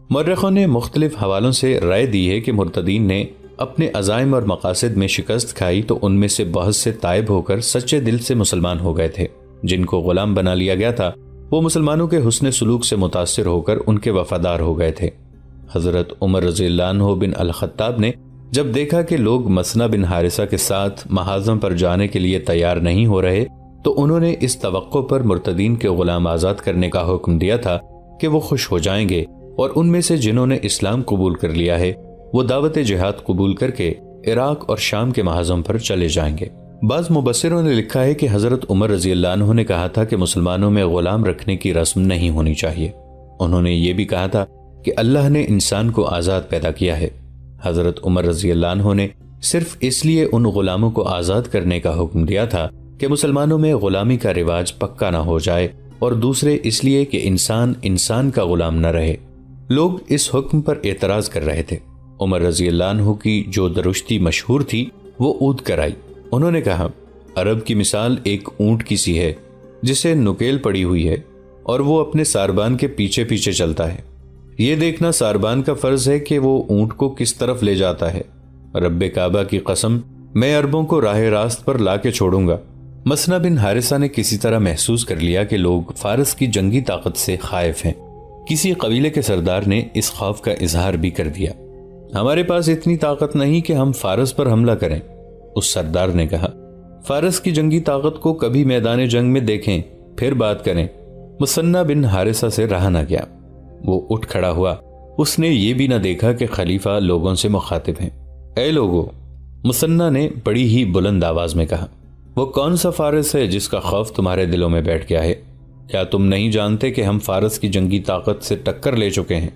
مورخوں نے مختلف حوالوں سے رائے دی ہے کہ مرتدین نے اپنے عزائم اور مقاصد میں شکست کھائی تو ان میں سے بہت سے تائب ہو کر سچے دل سے مسلمان ہو گئے تھے۔ جن کو غلام بنا لیا گیا تھا وہ مسلمانوں کے حسن سلوک سے متاثر ہو کر ان کے وفادار ہو گئے تھے۔ حضرت عمر رضی اللہ عنہ بن الخطاب نے جب دیکھا کہ لوگ مثنہ بن حارثہ کے ساتھ محاذم پر جانے کے لیے تیار نہیں ہو رہے تو انہوں نے اس توقع پر مرتدین کے غلام آزاد کرنے کا حکم دیا تھا کہ وہ خوش ہو جائیں گے اور ان میں سے جنہوں نے اسلام قبول کر لیا ہے وہ دعوت جہاد قبول کر کے عراق اور شام کے محاذم پر چلے جائیں گے۔ بعض مبصروں نے لکھا ہے کہ حضرت عمر رضی اللہ عنہ نے کہا تھا کہ مسلمانوں میں غلام رکھنے کی رسم نہیں ہونی چاہیے۔ انہوں نے یہ بھی کہا تھا کہ اللہ نے انسان کو آزاد پیدا کیا ہے۔ حضرت عمر رضی اللہ عنہ نے صرف اس لیے ان غلاموں کو آزاد کرنے کا حکم دیا تھا کہ مسلمانوں میں غلامی کا رواج پکا نہ ہو جائے، اور دوسرے اس لیے کہ انسان کا غلام نہ رہے۔ لوگ اس حکم پر اعتراض کر رہے تھے۔ عمر رضی اللہ عنہ کی جو درشتی مشہور تھی وہ اود کر آئی۔ انہوں نے کہا، عرب کی مثال ایک اونٹ کی سی ہے جسے نکیل پڑی ہوئی ہے اور وہ اپنے ساربان کے پیچھے پیچھے چلتا ہے۔ یہ دیکھنا ساربان کا فرض ہے کہ وہ اونٹ کو کس طرف لے جاتا ہے۔ رب کعبہ کی قسم، میں عربوں کو راہ راست پر لا کے چھوڑوں گا۔ مثنہ بن حارثہ نے کسی طرح محسوس کر لیا کہ لوگ فارس کی جنگی طاقت سے خائف ہیں۔ کسی قبیلے کے سردار نے اس خوف کا اظہار بھی کر دیا۔ ہمارے پاس اتنی طاقت نہیں کہ ہم فارس پر حملہ کریں۔ اس سردار نے کہا، فارس کی جنگی طاقت کو کبھی میدان جنگ میں دیکھیں پھر بات کریں۔ مثنہ بن حارثہ سے رہا نہ گیا، وہ اٹھ کھڑا ہوا۔ اس نے یہ بھی نہ دیکھا کہ خلیفہ لوگوں سے مخاطب ہیں۔ اے لوگو، مثنہ نے بڑی ہی بلند آواز میں کہا، وہ کون سا فارس ہے جس کا خوف تمہارے دلوں میں بیٹھ گیا ہے؟ کیا تم نہیں جانتے کہ ہم فارس کی جنگی طاقت سے ٹکر لے چکے ہیں؟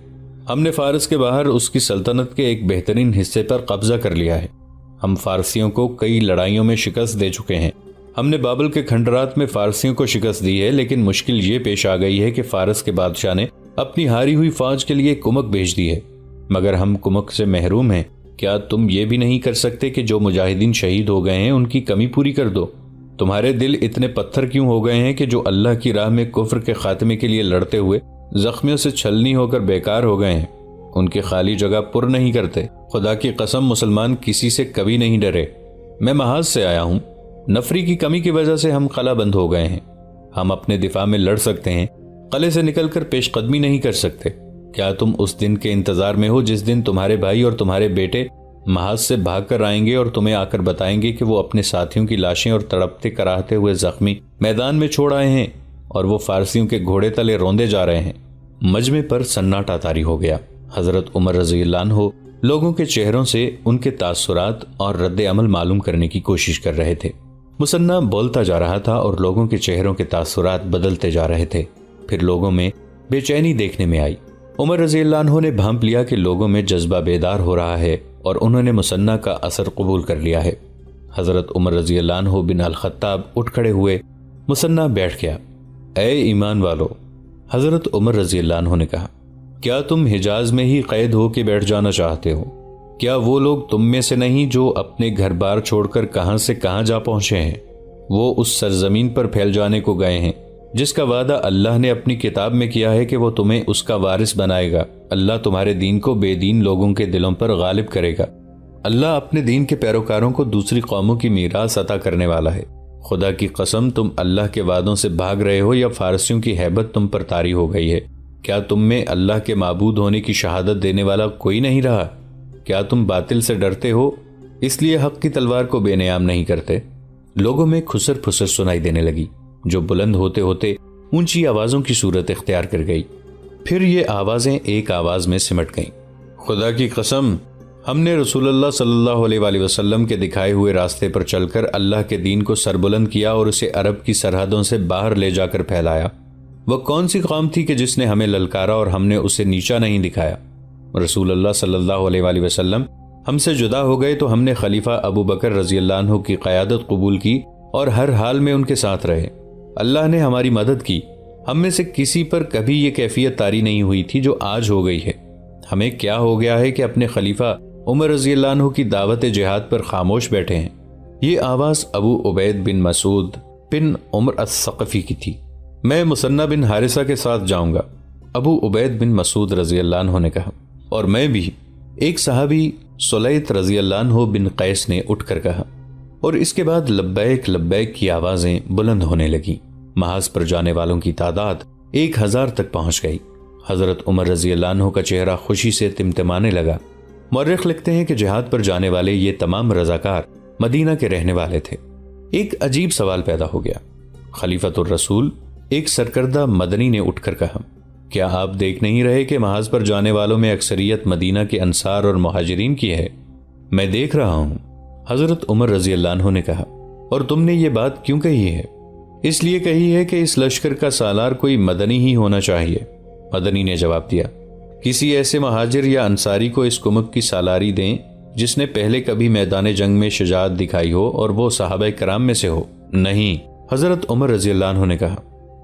ہم نے فارس کے باہر اس کی سلطنت کے ایک بہترین حصے پر قبضہ کر لیا ہے۔ ہم فارسیوں کو کئی لڑائیوں میں شکست دے چکے ہیں۔ ہم نے بابل کے کھنڈرات میں فارسیوں کو شکست دی ہے، لیکن مشکل یہ پیش آ گئی ہے کہ فارس کے بادشاہ نے اپنی ہاری ہوئی فوج کے لیے کمک بھیج دی ہے، مگر ہم کمک سے محروم ہیں۔ کیا تم یہ بھی نہیں کر سکتے کہ جو مجاہدین شہید ہو گئے ہیں ان کی کمی پوری کر دو؟ تمہارے دل اتنے پتھر کیوں ہو گئے ہیں کہ جو اللہ کی راہ میں کفر کے خاتمے کے لیے لڑتے ہوئے زخمیوں سے چھلنی ہو کر بیکار ہو گئے ہیں؟ ان کی خالی جگہ پر نہیں کرتے۔ خدا کی قسم، مسلمان کسی سے کبھی نہیں ڈرے۔ میں محاذ سے آیا ہوں، نفری کی کمی کی وجہ سے ہم قلعہ بند ہو گئے ہیں۔ ہم اپنے دفاع میں لڑ سکتے ہیں، قلعے سے نکل کر پیش قدمی نہیں کر سکتے۔ کیا تم اس دن کے انتظار میں ہو جس دن تمہارے بھائی اور تمہارے بیٹے محاذ سے بھاگ کر آئیں گے اور تمہیں آ کر بتائیں گے کہ وہ اپنے ساتھیوں کی لاشیں اور تڑپتے کراہتے ہوئے زخمی میدان میں چھوڑ آئے ہیں اور وہ فارسیوں کے گھوڑے تلے روندے جا رہے ہیں؟ مجمع پر سناٹا طاری ہو گیا۔ حضرت عمر رضی اللہ عنہ لوگوں کے چہروں سے ان کے تاثرات اور رد عمل معلوم کرنے کی کوشش کر رہے تھے۔ مثنہ بولتا جا رہا تھا اور لوگوں کے چہروں کے تاثرات بدلتے جا رہے تھے۔ پھر لوگوں میں بے چینی دیکھنے میں آئی۔ عمر رضی اللہ عنہ نے بھانپ لیا کہ لوگوں میں جذبہ بیدار ہو رہا ہے اور انہوں نے مثنہ کا اثر قبول کر لیا ہے۔ حضرت عمر رضی اللہ عنہ بن الخطاب اٹھ کھڑے ہوئے۔ مثنہ بیٹھ گیا۔ اے ایمان والو، حضرت عمر رضی اللہ عنہ نے کہا، کیا تم حجاز میں ہی قید ہو کے بیٹھ جانا چاہتے ہو؟ کیا وہ لوگ تم میں سے نہیں جو اپنے گھر بار چھوڑ کر کہاں سے کہاں جا پہنچے ہیں؟ وہ اس سرزمین پر پھیل جانے کو گئے ہیں جس کا وعدہ اللہ نے اپنی کتاب میں کیا ہے کہ وہ تمہیں اس کا وارث بنائے گا۔ اللہ تمہارے دین کو بے دین لوگوں کے دلوں پر غالب کرے گا۔ اللہ اپنے دین کے پیروکاروں کو دوسری قوموں کی میراث عطا کرنے والا ہے۔ خدا کی قسم، تم اللہ کے وعدوں سے بھاگ رہے ہو یا فارسیوں کی ہیبت تم پر طاری ہو گئی ہے؟ کیا تم میں اللہ کے معبود ہونے کی شہادت دینے والا کوئی نہیں رہا؟ کیا تم باطل سے ڈرتے ہو اس لیے حق کی تلوار کو بے نیام نہیں کرتے؟ لوگوں میں خسر پھسر سنائی دینے لگی جو بلند ہوتے ہوتے اونچی آوازوں کی صورت اختیار کر گئی۔ پھر یہ آوازیں ایک آواز میں سمٹ گئیں۔ خدا کی قسم، ہم نے رسول اللہ صلی اللہ علیہ وآلہ وسلم کے دکھائے ہوئے راستے پر چل کر اللہ کے دین کو سربلند کیا اور اسے عرب کی سرحدوں سے باہر لے جا کر پھیلایا۔ وہ کون سی قوم تھی کہ جس نے ہمیں للکارا اور ہم نے اسے نیچا نہیں دکھایا؟ رسول اللہ صلی اللہ علیہ وآلہ وسلم ہم سے جدا ہو گئے تو ہم نے خلیفہ ابو بکر رضی اللہ عنہ کی قیادت قبول کی اور ہر حال میں ان کے ساتھ رہے۔ اللہ نے ہماری مدد کی۔ ہم میں سے کسی پر کبھی یہ کیفیت طاری نہیں ہوئی تھی جو آج ہو گئی ہے۔ ہمیں کیا ہو گیا ہے کہ اپنے خلیفہ عمر رضی اللہ عنہ کی دعوت جہاد پر خاموش بیٹھے ہیں؟ یہ آواز ابو عبید بن مسعود بن عمر الثقفی کی تھی۔ میں مثنہ بن حارثہ کے ساتھ جاؤں گا، ابو عبید بن مسعود رضی اللہ عنہ نے کہا، اور میں بھی۔ ایک صحابی سلیت رضی اللہ عنہ بن قیس نے اٹھ کر کہا، اور اس کے بعد لبیک لبیک کی آوازیں بلند ہونے لگی۔ محاذ پر جانے والوں کی تعداد 1000 تک پہنچ گئی۔ حضرت عمر رضی اللہ عنہ کا چہرہ خوشی سے تمتمانے لگا۔ مورخ لکھتے ہیں کہ جہاد پر جانے والے یہ تمام رضاکار مدینہ کے رہنے والے تھے۔ ایک عجیب سوال پیدا ہو گیا۔ خلیفۃ الرسول ایک سرکردہ مدنی نے اٹھ کر کہا، کیا آپ دیکھ نہیں رہے کہ محاذ پر جانے والوں میں اکثریت مدینہ کے انصار اور مہاجرین کی ہے؟ میں دیکھ رہا ہوں۔ حضرت عمر رضی اللہ عنہ نے کہا، اور تم نے یہ بات کیوں کہی ہے؟ اس لیے کہی ہے کہ اس لشکر کا سالار کوئی مدنی ہی ہونا چاہیے۔ مدنی نے جواب دیا، کسی ایسے مہاجر یا انصاری کو اس کمک کی سالاری دیں جس نے پہلے کبھی میدان جنگ میں شجاعت دکھائی ہو اور وہ صحابہ کرام میں سے ہو۔ نہیں، حضرت عمر رضی اللہ عنہ نے کہا،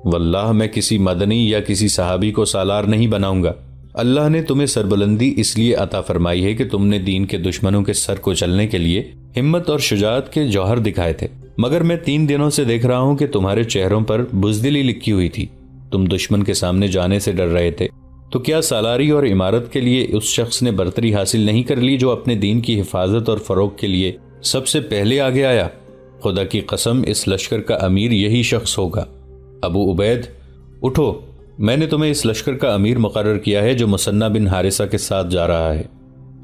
واللہ میں کسی مدنی یا کسی صحابی کو سالار نہیں بناؤں گا۔ اللہ نے تمہیں سربلندی اس لیے عطا فرمائی ہے کہ تم نے دین کے دشمنوں کے سر کو چلنے کے لیے ہمت اور شجاعت کے جوہر دکھائے تھے، مگر میں 3 دنوں سے دیکھ رہا ہوں کہ تمہارے چہروں پر بزدلی لکھی ہوئی تھی۔ تم دشمن کے سامنے جانے سے ڈر رہے تھے، تو کیا سالاری اور عمارت کے لیے اس شخص نے برتری حاصل نہیں کر لی جو اپنے دین کی حفاظت اور فروغ کے لیے سب سے پہلے آگے آیا؟ خدا کی قسم اس لشکر کا امیر یہی شخص ہوگا۔ ابو عبید اٹھو، میں نے تمہیں اس لشکر کا امیر مقرر کیا ہے جو مثنہ بن حارثہ کے ساتھ جا رہا ہے۔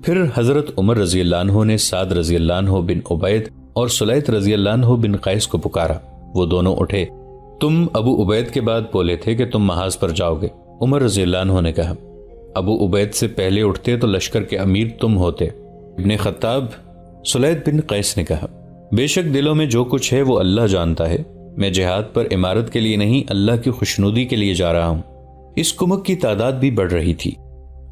پھر حضرت عمر رضی اللہ عنہ نے سعد رضی اللہ عنہ بن عبید اور سلیت رضی اللہ عنہ بن قیس کو پکارا۔ وہ دونوں اٹھے۔ تم ابو عبید کے بعد بولے تھے کہ تم محاذ پر جاؤ گے، عمر رضی اللہ عنہ نے کہا۔ ابو عبید سے پہلے اٹھتے تو لشکر کے امیر تم ہوتے۔ ابن خطاب سلیت بن قیس نے کہا، بے شک دلوں میں جو کچھ ہے وہ اللہ جانتا ہے، میں جہاد پر عمارت کے لیے نہیں اللہ کی خوشنودی کے لیے جا رہا ہوں۔ اس کمک کی تعداد بھی بڑھ رہی تھی۔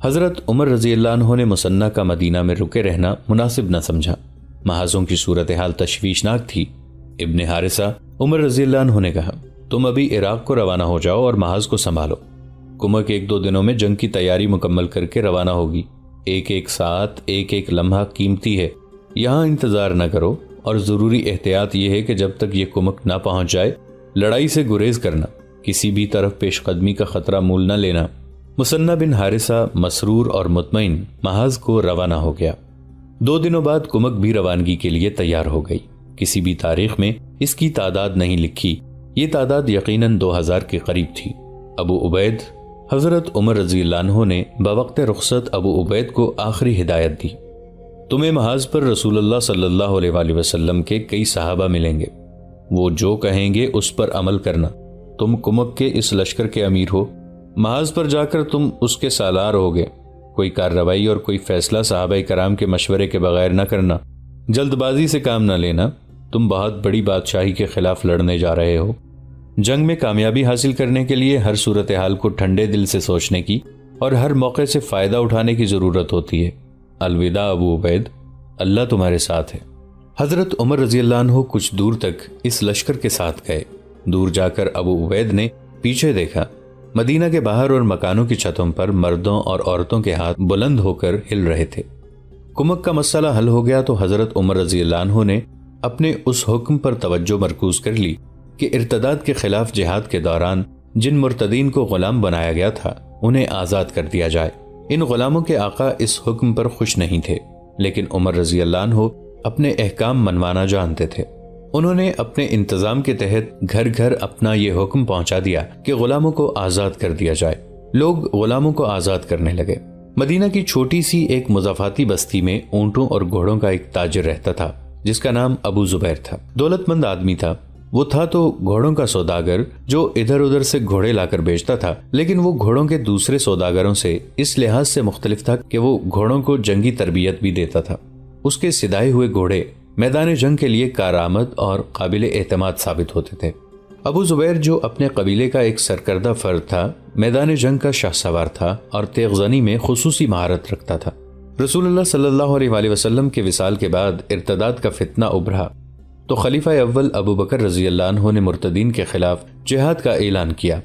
حضرت عمر رضی اللہ عنہ نے مثنہ کا مدینہ میں رکے رہنا مناسب نہ سمجھا۔ محاذوں کی صورتحال تشویشناک تھی۔ ابن حارثہ عمر رضی اللہ عنہ نے کہا، تم ابھی عراق کو روانہ ہو جاؤ اور محاذ کو سنبھالو۔ کمک 1-2 دنوں میں جنگ کی تیاری مکمل کر کے روانہ ہوگی۔ ایک ساتھ ایک لمحہ قیمتی ہے، یہاں انتظار نہ کرو، اور ضروری احتیاط یہ ہے کہ جب تک یہ کمک نہ پہنچ جائے لڑائی سے گریز کرنا، کسی بھی طرف پیش قدمی کا خطرہ مول نہ لینا۔ مثنہ بن حارثہ مسرور اور مطمئن محاذ کو روانہ ہو گیا۔ 2 دنوں بعد کمک بھی روانگی کے لیے تیار ہو گئی۔ کسی بھی تاریخ میں اس کی تعداد نہیں لکھی، یہ تعداد یقیناً 2000 کے قریب تھی۔ ابو عبید حضرت عمر رضی اللہ عنہ نے بوقت رخصت ابو عبید کو آخری ہدایت دی، تمہیں محاذ پر رسول اللہ صلی اللہ علیہ وآلہ وسلم کے کئی صحابہ ملیں گے، وہ جو کہیں گے اس پر عمل کرنا۔ تم کمک کے اس لشکر کے امیر ہو، محاذ پر جا کر تم اس کے سالار ہوگے۔ کوئی کارروائی اور کوئی فیصلہ صحابہ کرام کے مشورے کے بغیر نہ کرنا، جلد بازی سے کام نہ لینا۔ تم بہت بڑی بادشاہی کے خلاف لڑنے جا رہے ہو۔ جنگ میں کامیابی حاصل کرنے کے لیے ہر صورتحال کو ٹھنڈے دل سے سوچنے کی اور ہر موقع سے فائدہ اٹھانے کی ضرورت ہوتی ہے۔ الوداع ابو عبید، اللہ تمہارے ساتھ ہے۔ حضرت عمر رضی اللہ عنہ کچھ دور تک اس لشکر کے ساتھ گئے۔ دور جا کر ابو عبید نے پیچھے دیکھا، مدینہ کے باہر اور مکانوں کی چھتوں پر مردوں اور عورتوں کے ہاتھ بلند ہو کر ہل رہے تھے۔ کمک کا مسئلہ حل ہو گیا تو حضرت عمر رضی اللہ عنہ نے اپنے اس حکم پر توجہ مرکوز کر لی کہ ارتداد کے خلاف جہاد کے دوران جن مرتدین کو غلام بنایا گیا تھا انہیں آزاد کر دیا جائے۔ ان غلاموں کے آقا اس حکم پر خوش نہیں تھے، لیکن عمر رضی اللہ عنہ اپنے احکام منوانا جانتے تھے۔ انہوں نے اپنے انتظام کے تحت گھر گھر اپنا یہ حکم پہنچا دیا کہ غلاموں کو آزاد کر دیا جائے۔ لوگ غلاموں کو آزاد کرنے لگے۔ مدینہ کی چھوٹی سی ایک مضافاتی بستی میں اونٹوں اور گھوڑوں کا ایک تاجر رہتا تھا جس کا نام ابو زبیر تھا۔ دولت مند آدمی تھا۔ وہ تھا تو گھوڑوں کا سوداگر جو ادھر ادھر سے گھوڑے لا کر بیچتا تھا، لیکن وہ گھوڑوں کے دوسرے سوداگروں سے اس لحاظ سے مختلف تھا کہ وہ گھوڑوں کو جنگی تربیت بھی دیتا تھا۔ اس کے سدائے ہوئے گھوڑے میدان جنگ کے لیے کارآمد اور قابل اعتماد ثابت ہوتے تھے۔ ابو زبیر جو اپنے قبیلے کا ایک سرکردہ فرد تھا، میدان جنگ کا شاہ سوار تھا اور تیغ زنی میں خصوصی مہارت رکھتا تھا۔ رسول اللہ صلی اللہ علیہ وآلہ وسلم کے وصال کے بعد ارتداد کا فتنہ ابھرا تو خلیفہ اول ابو بکر رضی اللہ عنہ نے مرتدین کے خلاف جہاد کا اعلان کیا۔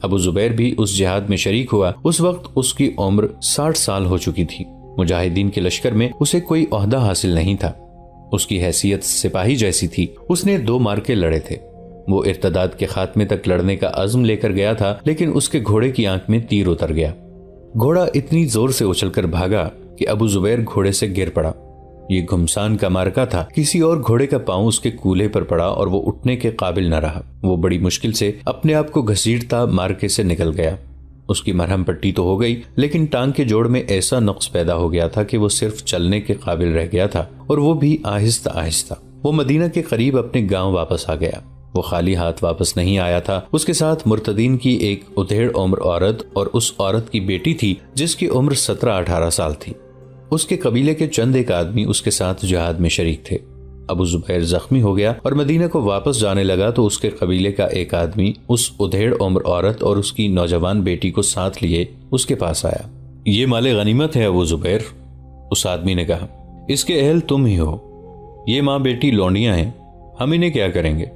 ابو زبیر بھی اس جہاد میں شریک ہوا۔ اس وقت اس کی عمر 60 سال ہو چکی تھی۔ مجاہدین کے لشکر میں اسے کوئی عہدہ حاصل نہیں تھا۔ اس کی حیثیت سپاہی جیسی تھی۔ اس نے 2 مارکے لڑے تھے۔ وہ ارتداد کے خاتمے تک لڑنے کا عزم لے کر گیا تھا، لیکن اس کے گھوڑے کی آنکھ میں تیر اتر گیا۔ گھوڑا اتنی زور سے اچھل کر بھاگا کہ ابو زبیر گھوڑے سے گر پڑا۔ یہ گھمسان کا مارکا تھا، کسی اور گھوڑے کا پاؤں اس کے کولے پر پڑا اور وہ اٹھنے کے قابل نہ رہا۔ وہ بڑی مشکل سے اپنے آپ کو گھسیٹتا مارکے سے نکل گیا۔ اس کی مرہم پٹی تو ہو گئی، لیکن ٹانگ کے جوڑ میں ایسا نقص پیدا ہو گیا تھا کہ وہ صرف چلنے کے قابل رہ گیا تھا، اور وہ بھی آہستہ آہستہ۔ وہ مدینہ کے قریب اپنے گاؤں واپس آ گیا۔ وہ خالی ہاتھ واپس نہیں آیا تھا، اس کے ساتھ مرتدین کی ایک ادھیڑ عمر عورت اور اس عورت کی بیٹی تھی جس کی عمر 17-18 سال تھی۔ اس کے قبیلے کے چند ایک آدمی اس کے ساتھ جہاد میں شریک تھے۔ ابو زبیر زخمی ہو گیا اور مدینہ کو واپس جانے لگا تو اس کے قبیلے کا ایک آدمی اس ادھیڑ عمر عورت اور اس کی نوجوان بیٹی کو ساتھ لیے اس کے پاس آیا۔ یہ مال غنیمت ہے ابو زبیر، اس آدمی نے کہا، اس کے اہل تم ہی ہو، یہ ماں بیٹی لونڈیاں ہیں، ہم انہیں کیا کریں گے؟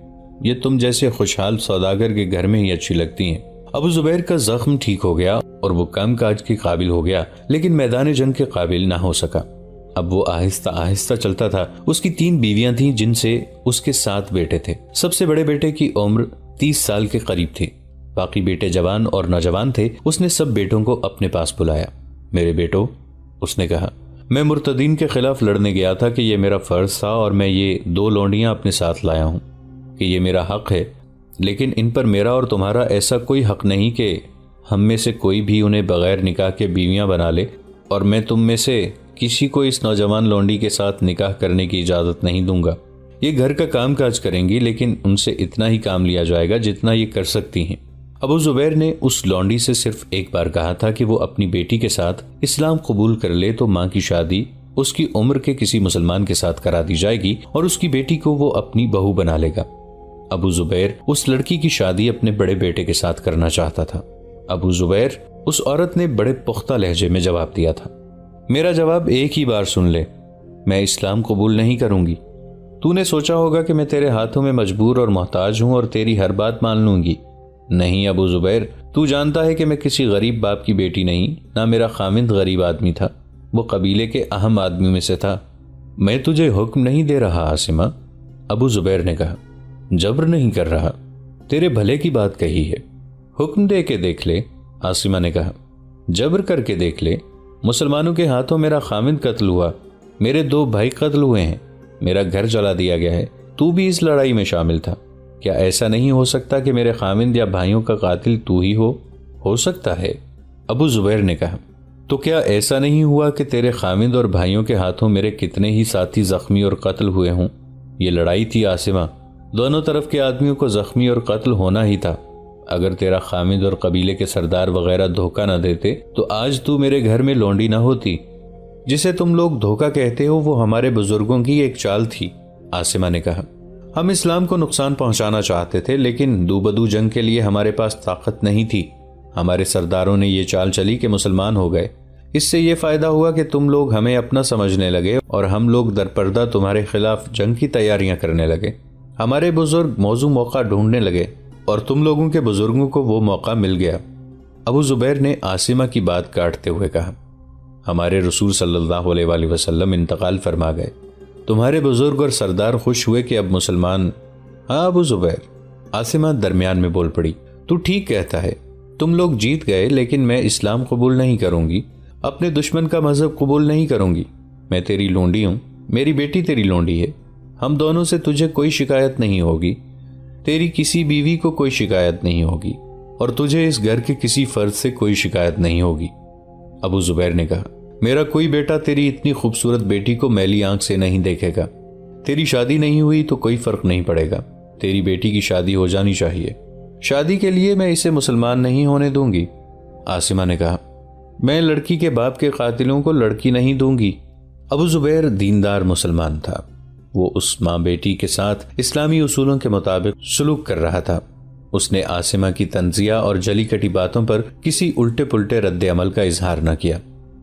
یہ تم جیسے خوشحال سوداگر کے گھر میں ہی اچھی لگتی ہیں۔ ابو زبیر کا زخم ٹھیک ہو گیا اور وہ کام کاج کے قابل ہو گیا، لیکن میدان جنگ کے قابل نہ ہو سکا۔ اب وہ آہستہ آہستہ چلتا تھا۔ اس کی 3 بیویاں تھیں جن سے اس کے 7 بیٹے تھے۔ سب سے بڑے بیٹے کی عمر 30 سال کے قریب تھی، باقی بیٹے جوان اور نوجوان تھے۔ اس نے سب بیٹوں کو اپنے پاس بلایا۔ میرے بیٹو، اس نے کہا، میں مرتدین کے خلاف لڑنے گیا تھا کہ یہ میرا فرض تھا، اور میں یہ 2 لونڈیاں اپنے ساتھ لایا ہوں کہ یہ میرا حق ہے، لیکن ان پر میرا اور تمہارا ایسا کوئی حق نہیں کہ ہم میں سے کوئی بھی انہیں بغیر نکاح کے بیویاں بنا لے، اور میں تم میں سے کسی کو اس نوجوان لونڈی کے ساتھ نکاح کرنے کی اجازت نہیں دوں گا۔ یہ گھر کا کام کاج کریں گی، لیکن ان سے اتنا ہی کام لیا جائے گا جتنا یہ کر سکتی ہیں۔ ابو زبیر نے اس لونڈی سے صرف ایک بار کہا تھا کہ وہ اپنی بیٹی کے ساتھ اسلام قبول کر لے تو ماں کی شادی اس کی عمر کے کسی مسلمان کے ساتھ کرا دی جائے گی، اور اس کی بیٹی کو وہ اپنی بہو بنا لے گا۔ ابو زبیر اس لڑکی کی شادی اپنے بڑے بیٹے کے ساتھ کرنا چاہتا تھا۔ ابو زبیر، اس عورت نے بڑے پختہ لہجے میں جواب دیا تھا، میرا جواب ایک ہی بار سن لے، میں اسلام قبول نہیں کروں گی۔ تو نے سوچا ہوگا کہ میں تیرے ہاتھوں میں مجبور اور محتاج ہوں اور تیری ہر بات مان لوں گی۔ نہیں ابو زبیر، تو جانتا ہے کہ میں کسی غریب باپ کی بیٹی نہیں، نہ میرا خامند غریب آدمی تھا، وہ قبیلے کے اہم آدمیوں میں سے تھا۔ میں تجھے حکم نہیں دے رہا عاصمہ، ابو زبیر نے کہا، جبر نہیں کر رہا، تیرے بھلے کی بات کہی ہے، حکم دے کے دیکھ لے، عاصمہ نے کہا۔ جبر کر کے دیکھ لے، مسلمانوں کے ہاتھوں میرا خامند قتل ہوا، میرے 2 بھائی قتل ہوئے ہیں، میرا گھر جلا دیا گیا ہے، تو بھی اس لڑائی میں شامل تھا۔ کیا ایسا نہیں ہو سکتا کہ میرے خامند یا بھائیوں کا قاتل تو ہی ہو سکتا ہے؟ ابو زبیر نے کہا، تو کیا ایسا نہیں ہوا کہ تیرے خامند اور بھائیوں کے ہاتھوں میرے کتنے ہی ساتھی زخمی اور قتل ہوئے ہوں؟ یہ لڑائی تھی عاصمہ، دونوں طرف کے آدمیوں کو زخمی اور قتل ہونا ہی تھا۔ اگر تیرا خامد اور قبیلے کے سردار وغیرہ دھوکہ نہ دیتے تو آج تو میرے گھر میں لونڈی نہ ہوتی۔ جسے تم لوگ دھوکہ کہتے ہو وہ ہمارے بزرگوں کی ایک چال تھی، عاصمہ نے کہا۔ ہم اسلام کو نقصان پہنچانا چاہتے تھے، لیکن دو بدو جنگ کے لیے ہمارے پاس طاقت نہیں تھی۔ ہمارے سرداروں نے یہ چال چلی کہ مسلمان ہو گئے۔ اس سے یہ فائدہ ہوا کہ تم لوگ ہمیں اپنا سمجھنے لگے اور ہم لوگ درپردہ تمہارے خلاف جنگ کی تیاریاں کرنے لگے۔ ہمارے بزرگ موزوں موقع ڈھونڈنے لگے اور تم لوگوں کے بزرگوں کو وہ موقع مل گیا۔ ابو زبیر نے عاصمہ کی بات کاٹتے ہوئے کہا، ہمارے رسول صلی اللہ علیہ وآلہ وسلم انتقال فرما گئے، تمہارے بزرگ اور سردار خوش ہوئے کہ اب مسلمان۔ ہاں ابو زبیر، عاصمہ درمیان میں بول پڑی، تو ٹھیک کہتا ہے، تم لوگ جیت گئے، لیکن میں اسلام قبول نہیں کروں گی، اپنے دشمن کا مذہب قبول نہیں کروں گی۔ میں تیری لونڈی ہوں، میری بیٹی تیری لونڈی ہے، ہم دونوں سے تجھے کوئی شکایت نہیں ہوگی، تیری کسی بیوی کو کوئی شکایت نہیں ہوگی، اور تجھے اس گھر کے کسی فرد سے کوئی شکایت نہیں ہوگی۔ ابو زبیر نے کہا، میرا کوئی بیٹا تیری اتنی خوبصورت بیٹی کو میلی آنکھ سے نہیں دیکھے گا۔ تیری شادی نہیں ہوئی تو کوئی فرق نہیں پڑے گا، تیری بیٹی کی شادی ہو جانی چاہیے۔ شادی کے لیے میں اسے مسلمان نہیں ہونے دوں گی۔ عاصمہ نے کہا، میں لڑکی کے باپ کے قاتلوں کو لڑکی نہیں دوں گی۔ ابو زبیر دیندار مسلمان تھا، وہ اس ماں بیٹی کے ساتھ اسلامی اصولوں کے مطابق سلوک کر رہا تھا۔ اس نے عاصمہ کی تنزیہ اور جلی کٹی باتوں پر کسی الٹے پلٹے رد عمل کا اظہار نہ کیا۔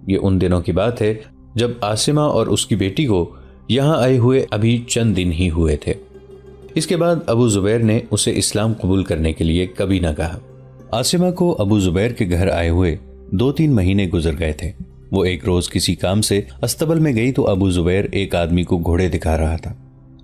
یہ ان دنوں کی بات ہے جب عاصمہ اور اس کی بیٹی کو یہاں آئے ہوئے ابھی چند دن ہی ہوئے تھے۔ اس کے بعد ابو زبیر نے اسے اسلام قبول کرنے کے لیے کبھی نہ کہا۔ عاصمہ کو ابو زبیر کے گھر آئے ہوئے 2-3 مہینے گزر گئے تھے۔ وہ ایک روز کسی کام سے استبل میں گئی تو ابو زبیر ایک آدمی کو گھوڑے دکھا رہا تھا۔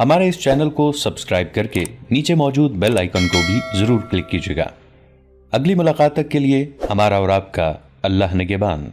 ہمارے اس چینل کو سبسکرائب کر کے نیچے موجود بیل آئیکن کو بھی ضرور کلک کیجیے گا۔ اگلی ملاقات تک کے لیے ہمارا اور آپ کا اللہ نگہبان۔